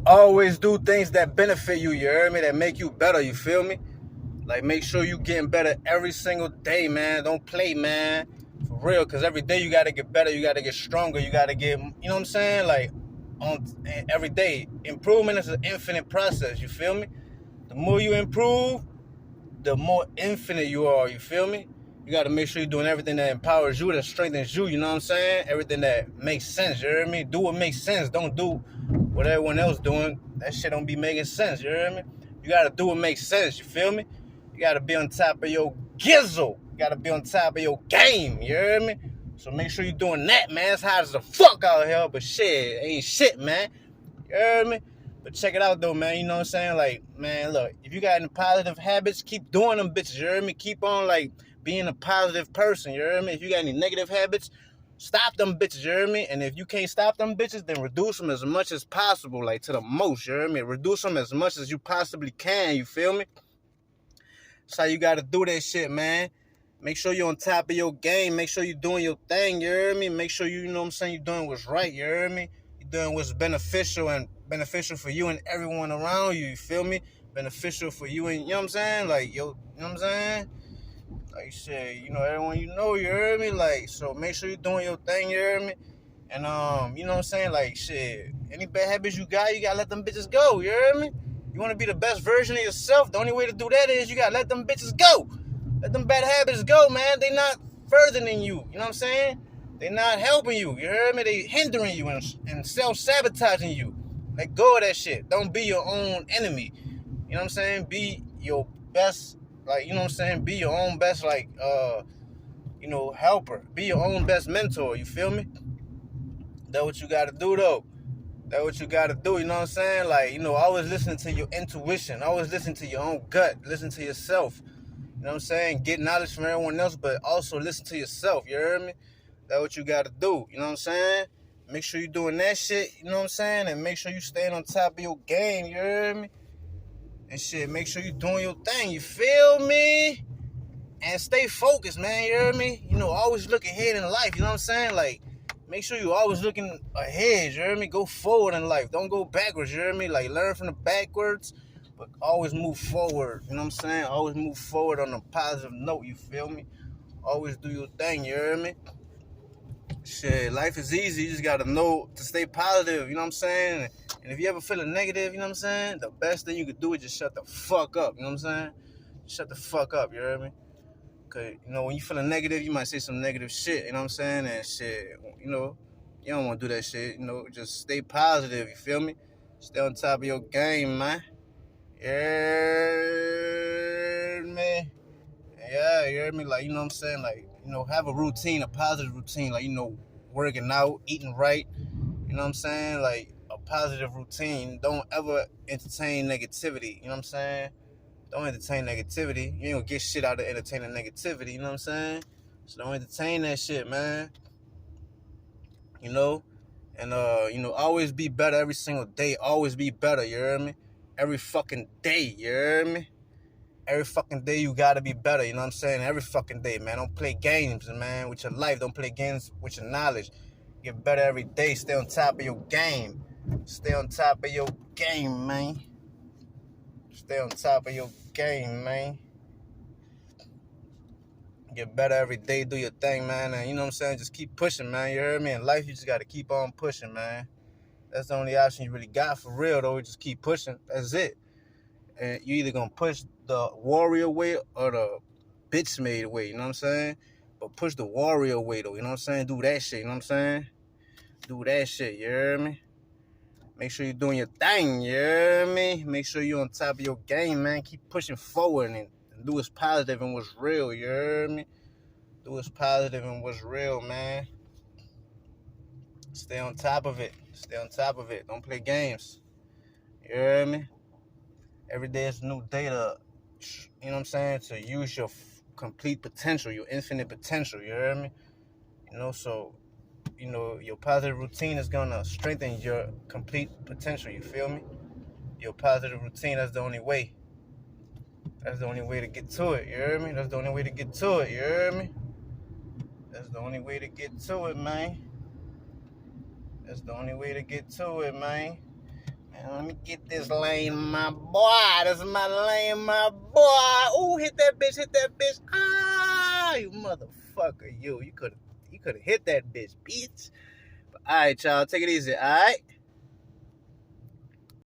always do things that benefit you, you heard me? That make you better, you feel me? Like, make sure you getting better every single day, man. Don't play, man. For real, because every day you got to get better. You got to get stronger. You got to get, you know what I'm saying? Like, on every day. Improvement is an infinite process, you feel me? The more you improve, the more infinite you are, you feel me? You got to make sure you're doing everything that empowers you, that strengthens you, you know what I'm saying? Everything that makes sense, you hear me? Do what makes sense. Don't do what everyone else doing. That shit don't be making sense, you hear me? You got to do what makes sense, you feel me? You got to be on top of your gizzle. You got to be on top of your game, you hear me? So make sure you're doing that, man. It's hot as the fuck out here, but shit, ain't shit, man. You heard me? But check it out, though, man. You know what I'm saying? Like, man, look, if you got any positive habits, keep doing them bitches, you heard me? Keep on, like, being a positive person, you heard me? If you got any negative habits, stop them bitches, you heard me? And if you can't stop them bitches, then reduce them as much as possible, like, to the most, you heard me? Reduce them as much as you possibly can, you feel me? That's how you got to do that shit, man. Make sure you're on top of your game. Make sure you're doing your thing, you heard me? Make sure you know what I'm saying, you're doing what's right, you heard me? You're doing what's beneficial for you and everyone around you, you feel me? Beneficial for you and, you know what I'm saying? Like, yo, you know what I'm saying? Like, shit, you know, everyone you know, you heard me? Like, so make sure you're doing your thing, you heard me? And, you know what I'm saying? Like, shit, any bad habits you gotta let them bitches go, you heard me? You want to be the best version of yourself, the only way to do that is you gotta let them bitches go. Let them bad habits go, man. They not furthering you, you know what I'm saying? They not helping you, you heard me? They hindering you and self-sabotaging you. Let go of that shit. Don't be your own enemy. You know what I'm saying? Be your best, like, you know what I'm saying? Be your own best, like, you know, helper. Be your own best mentor, you feel me? That's what you gotta do, though. That's what you gotta do, you know what I'm saying? Like, you know, always listen to your intuition. Always listen to your own gut. Listen to yourself. You know what I'm saying? Get knowledge from everyone else, but also listen to yourself, you heard me? That's what you gotta do, you know what I'm saying? Make sure you're doing that shit, you know what I'm saying? And make sure you staying on top of your game, you heard me? And shit, make sure you're doing your thing, you feel me? And stay focused, man, you heard me? You know, always look ahead in life, you know what I'm saying? Like, make sure you're always looking ahead, you heard me? Go forward in life. Don't go backwards, you heard me? Like, learn from the backwards, but always move forward, you know what I'm saying? Always move forward on a positive note, you feel me? Always do your thing, you heard me? Shit, life is easy. You just gotta know to stay positive, you know what I'm saying? And if you ever feeling negative, you know what I'm saying? The best thing you could do is just shut the fuck up, you know what I'm saying? Shut the fuck up, you heard me? Cause, you know, when you feeling negative, you might say some negative shit, you know what I'm saying? And shit, you know, you don't want to do that shit, you know, just stay positive, you feel me? Stay on top of your game, man. You heard me? Yeah, you heard me? Like, you know what I'm saying? Like, you know, have a routine, a positive routine, like, you know, working out, eating right, you know what I'm saying? Like, a positive routine. Don't ever entertain negativity, you know what I'm saying? Don't entertain negativity. You ain't gonna get shit out of entertaining negativity, you know what I'm saying? So don't entertain that shit, man. You know? And, you know, always be better every single day. Always be better, you heard me? Every fucking day, you heard me? Every fucking day you gotta be better, you know what I'm saying? Every fucking day, man. Don't play games, man, with your life. Don't play games with your knowledge. Get better every day. Stay on top of your game. Stay on top of your game, man. Stay on top of your game, man. Get better every day. Do your thing, man. And you know what I'm saying? Just keep pushing, man. You heard me? In life, you just gotta keep on pushing, man. That's the only option you really got for real, though. Just keep pushing. That's it. And you either gonna push the warrior way or the bitch made way, you know what I'm saying? But push the warrior way, though, you know what I'm saying? Do that shit, you know what I'm saying? Do that shit, you hear me? Make sure you're doing your thing, you hear me? Make sure you're on top of your game, man. Keep pushing forward and do what's positive and what's real, you hear me? Do what's positive and what's real, man. Stay on top of it. Stay on top of it. Don't play games. You hear me? Every day is a new day to, you know what I'm saying, to use your complete potential, your infinite potential, you hear me? You know, so, you know, your positive routine is going to strengthen your complete potential, you feel me? Your positive routine, that's the only way. That's the only way to get to it, you hear me? That's the only way to get to it, you hear me? That's the only way to get to it, man. That's the only way to get to it, man. Let me get this lane, my boy. This is my lane, my boy. Ooh, hit that bitch, hit that bitch. Ah, you motherfucker, you. You could have hit that bitch, bitch. But all right, y'all, take it easy, all right?